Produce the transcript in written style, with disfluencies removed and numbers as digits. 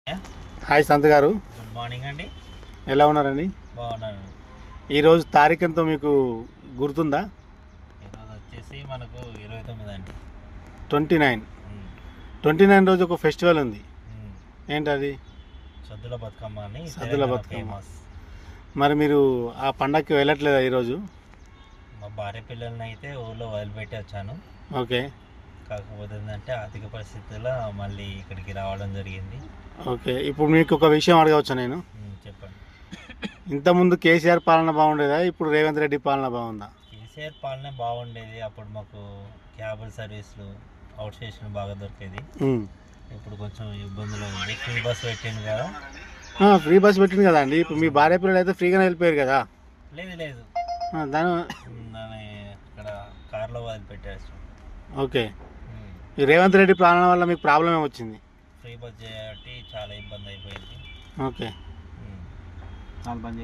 Hi Sant గారు, good morning అండి. ఎలా ఉన్నారండి? బాగున్నాను. ఈరోజు తారీఖు ఎంతో మీకు గుర్తుందా? ఈరోజు వచ్చేసి మనకు 29 అండి. 29. ఉమ్, 29 రోజు ఒక ఫెస్టివల్ ఉంది. ఉమ్. ఏంటది? సద్దుల బతుకమ్మ అని సద్దుల తెలంగాణ బతుకమ్మ. ఫేమస్. మరి మీరు ఆ పండగకి వెళ్ళట్లేదా ఈరోజు? మా భార్య పిల్లల్ని అయితే ఊళ్ళో వదిలిపెట్టి వచ్చాను. ఓకే కాకపోతే ఏంటంటే ఆర్థిక పరిస్థితుల్లో మళ్ళీ ఇక్కడికి రావడం జరిగింది. ఓకే ఇప్పుడు మీకు ఒక విషయం అడగవచ్చా నేను? చెప్పండి. ఇంతకుముందు కేసీఆర్ పాలన బాగుండేదా, ఇప్పుడు రేవంత్ రెడ్డి పాలన బాగుందా? కేసీఆర్ పాలనే బాగుండేది. అప్పుడు మాకు క్యాబుల్ సర్వీసులు అవుట్ స్టేషన్ బాగా దొరికేది. ఇప్పుడు కొంచెం ఇబ్బందులు ఉంది. ఫ్రీ బస్ పెట్టింది కదా. ఫ్రీ బస్ పెట్టింది కదా అండి. ఇప్పుడు మీ భార్య పిల్లలు అయితే ఫ్రీగానే వెళ్ళిపోయారు కదా. లేదు దాని దాన్ని ఇక్కడ కార్లో వదిలిపెట్టేస్తాం. ఓకే, ఈ రేవంత్ రెడ్డి పాలన వల్ల మీకు ప్రాబ్లం ఏమొచ్చింది? ఫ్రీ బస్ చేయబట్టి చాలా ఇబ్బంది అయిపోయింది. ఓకే చాలా బంద్